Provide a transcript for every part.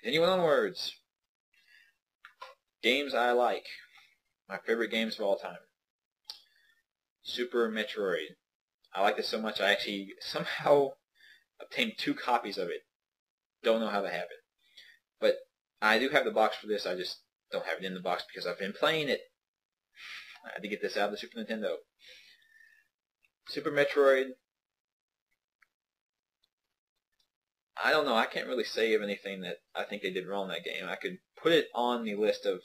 Continuing onwards. Games I like. My favorite games of all time. Super Metroid. I like this so much I actually somehow obtained 2 copies of it. Don't know how that happened. But I do have the box for this, I just don't have it in the box because I've been playing it. I had to get this out of the Super Nintendo. Super Metroid. I don't know, I can't really say of anything that I think they did wrong in that game. I could put it on the list of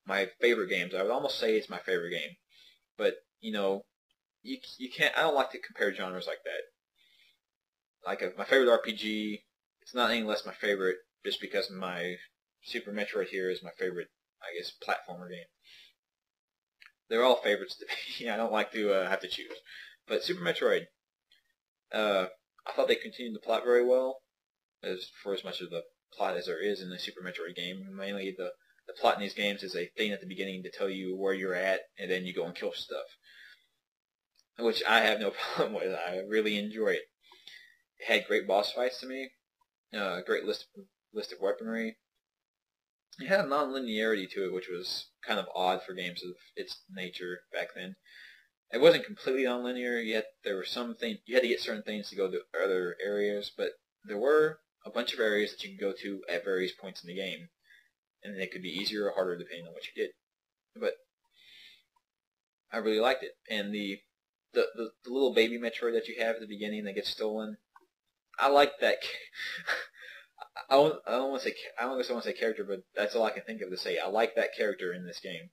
my favorite games. I would almost say it's my favorite game. But, you know, you can't, I don't like to compare genres like that. Like my favorite RPG, it's not any less my favorite just because my Super Metroid here is my favorite, I guess, platformer game. They're all favorites to me. I don't like to have to choose. But Super Metroid, I thought they continued the plot very well, for as much of the plot as there is in the Super Metroid game. Mainly the plot in these games is a thing at the beginning to tell you where you're at, and then you go and kill stuff. Which I have no problem with. I really enjoy it. It had great boss fights to me, great list of weaponry. It had a non-linearity to it, which was kind of odd for games of its nature back then. It wasn't completely non-linear, yet there were some things, you had to get certain things to go to other areas, but there were a bunch of areas that you could go to at various points in the game, and they could be easier or harder depending on what you did. But I really liked it, and the little baby Metroid that you have at the beginning that gets stolen, I like that. I don't want to say character, but that's all I can think of to say. I like that character in this game.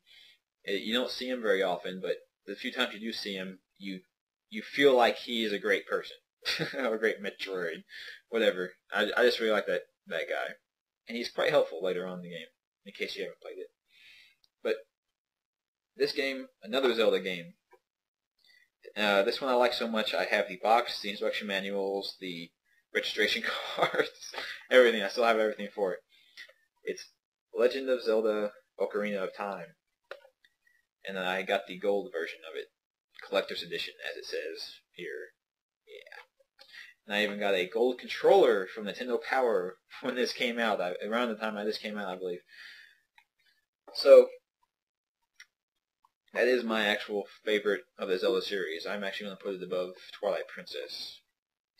You don't see him very often, but the few times you do see him, you feel like he is a great person or a great Metroid, whatever. I just really like that guy, and he's quite helpful later on in the game in case you haven't played it. But this game, another Zelda game. This one I like so much. I have the box, the instruction manuals, the registration cards, everything. I still have everything for it. It's Legend of Zelda Ocarina of Time. And then I got the gold version of it. Collector's edition, as it says here. Yeah. And I even got a gold controller from Nintendo Power when this came out. Around the time this came out, I believe. So, that is my actual favorite of the Zelda series. I'm actually going to put it above Twilight Princess.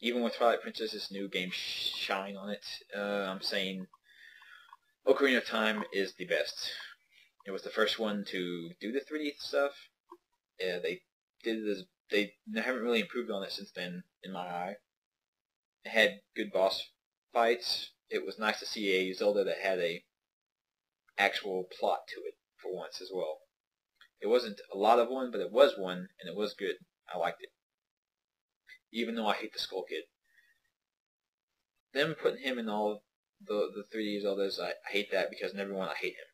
Even with Twilight Princess's new game shine on it, I'm saying Ocarina of Time is the best. It was the first one to do the 3D stuff. Yeah, they did this. They haven't really improved on it since then, in my eye. It had good boss fights. It was nice to see a Zelda that had a actual plot to it for once as well. It wasn't a lot of one, but it was one, and it was good. I liked it. Even though I hate the Skull Kid. Them putting him in all the 3D Zeldas, I hate that because in every one I hate him.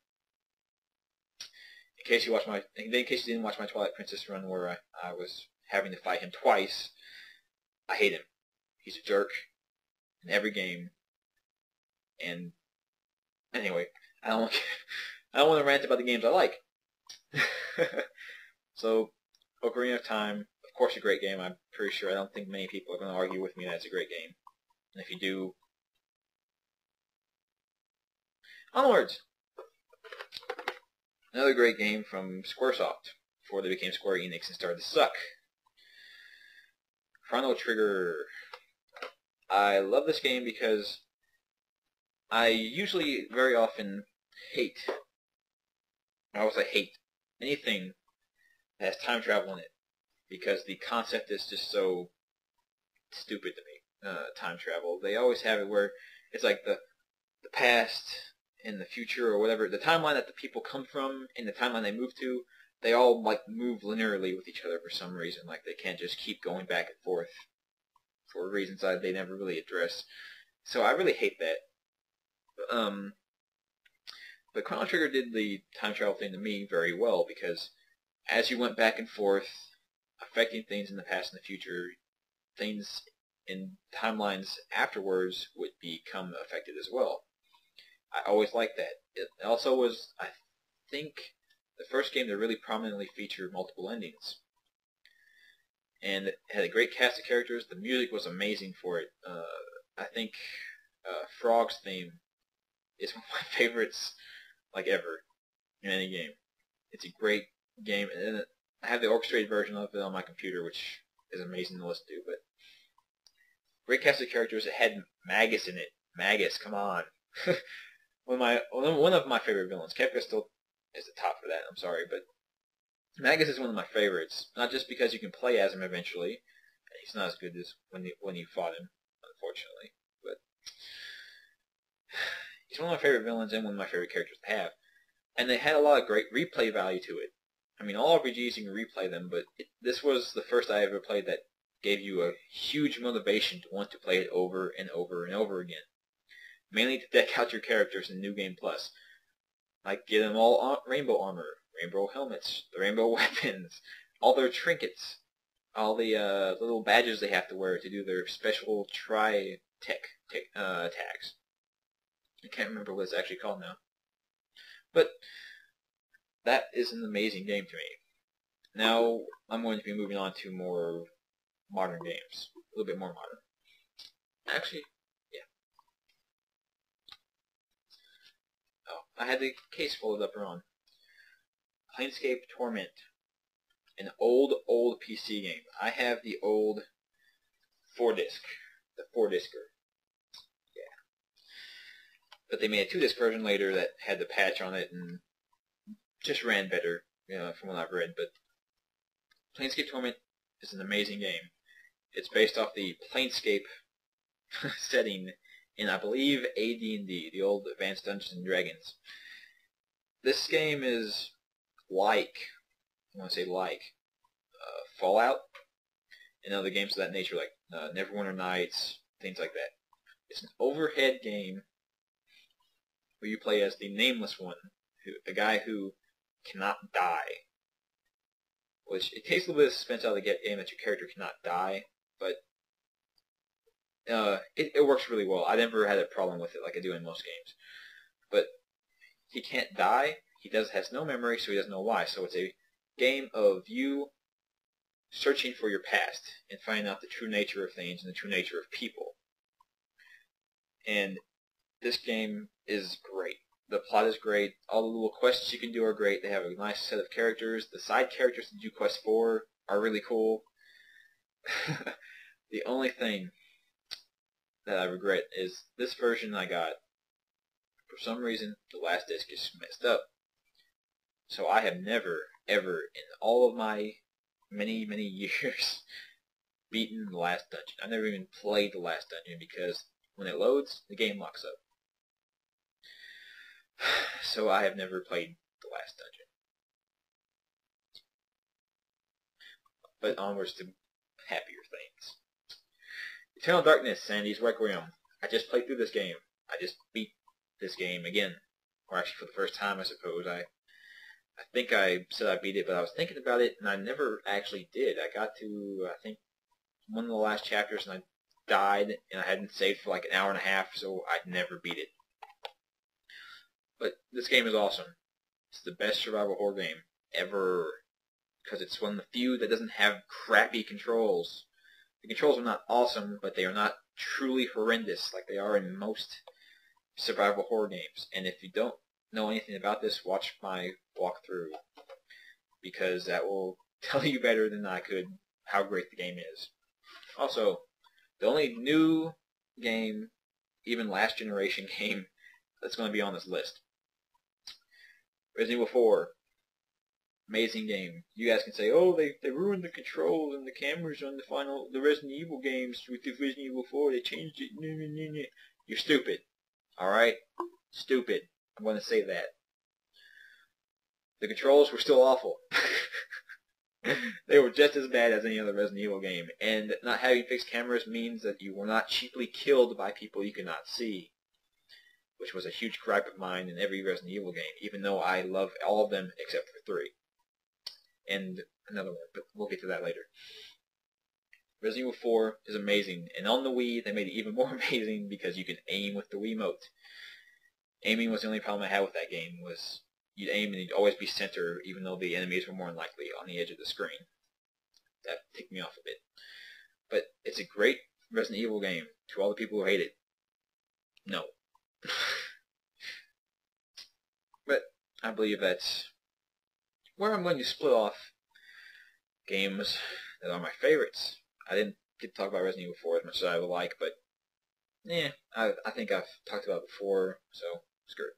In case you didn't watch my Twilight Princess run where I was having to fight him twice, I hate him. He's a jerk in every game. And anyway, I don't want to rant about the games I like. So, Ocarina of Time, of course, a great game. I'm pretty sure. I don't think many people are going to argue with me that it's a great game. And if you do, onwards. Another great game from Squaresoft before they became Square Enix and started to suck. Chrono Trigger. I love this game because I usually very often hate anything that has time travel in it because the concept is just so stupid to me. Time travel. They always have it where it's like the past and the future or whatever, the timeline that the people come from and the timeline they move to, they all like move linearly with each other for some reason. Like they can't just keep going back and forth for reasons that they never really address. So I really hate that. But Chrono Trigger did the time travel thing to me very well because as you went back and forth, affecting things in the past and the future, things in timelines afterwards would become affected as well. I always liked that. It also was, I think, the first game that really prominently featured multiple endings. And it had a great cast of characters. The music was amazing for it. I think Frog's theme is one of my favorites, like, ever in any game. It's a great game, and I have the orchestrated version of it on my computer, which is amazing to listen to, but great cast of characters. It had Magus in it. Magus, come on. one of my favorite villains. Kefka still is the top for that, I'm sorry, but Magus is one of my favorites, not just because you can play as him eventually, and he's not as good as when you fought him, unfortunately, but he's one of my favorite villains and one of my favorite characters to have. And they had a lot of great replay value to it. I mean, all RPGs you can replay them, but this was the first I ever played that gave you a huge motivation to want to play it over and over and over again. Mainly to deck out your characters in New Game Plus. Like, get them all rainbow armor, rainbow helmets, the rainbow weapons, all their trinkets, all the little badges they have to wear to do their special attacks. I can't remember what it's actually called now. But that is an amazing game to me. Now I'm going to be moving on to more modern games. A little bit more modern. Actually, yeah. Oh, I had the case folded up around. Planescape Torment. An old PC game. I have the old 4-disc. The 4-discer. But they made a 2-disc version later that had the patch on it and just ran better, from what I've read. But Planescape Torment is an amazing game. It's based off the Planescape setting in, I believe, AD&D, the old Advanced Dungeons and Dragons. This game is like, Fallout and other games of that nature, like Neverwinter Nights, things like that. It's an overhead game where you play as the Nameless One, a guy who cannot die. Which, it takes a little bit of suspense out of the game that your character cannot die, but it works really well. I never had a problem with it like I do in most games. But he can't die, he has no memory, so he doesn't know why. So it's a game of you searching for your past and finding out the true nature of things and the true nature of people. And this game is great. The plot is great. All the little quests you can do are great. They have a nice set of characters. The side characters that you quest for are really cool. The only thing that I regret is this version I got. For some reason, the last disc is messed up. So I have never, ever, in all of my many years, beaten the last dungeon. I've never even played the last dungeon because when it loads, the game locks up. So I have never played the last dungeon. But onwards to happier things. Eternal Darkness, Sandy's Requiem. I just played through this game. I just beat this game again. Or actually for the first time, I suppose. I think I said I beat it, but I was thinking about it, and I never actually did. I got to, I think, one of the last chapters, and I died, and I hadn't saved for like an hour and a half, so I'd never beat it. But this game is awesome. It's the best survival horror game ever, because it's one of the few that doesn't have crappy controls. The controls are not awesome, but they are not truly horrendous like they are in most survival horror games. And if you don't know anything about this, watch my walkthrough, because that will tell you better than I could how great the game is. Also, the only new game, even last generation game, that's going to be on this list. Resident Evil 4. Amazing game. You guys can say, oh, they ruined the controls and the cameras on the Resident Evil games with the Resident Evil 4. They changed it. You're stupid. Alright? Stupid. I'm going to say that. The controls were still awful. They were just as bad as any other Resident Evil game. And not having fixed cameras means that you were not cheaply killed by people you could not see, which was a huge gripe of mine in every Resident Evil game, even though I love all of them except for 3. And another one, but we'll get to that later. Resident Evil 4 is amazing, and on the Wii they made it even more amazing because you can aim with the Wiimote. Aiming was the only problem I had with that game, was you'd aim and you'd always be center, even though the enemies were more than likely on the edge of the screen. That ticked me off a bit. But it's a great Resident Evil game, to all the people who hate it. No. I believe that's where I'm going to split off games that are my favorites. I didn't get to talk about Resident Evil 4 as much as I would like, but yeah, I think I've talked about it before, so screw it.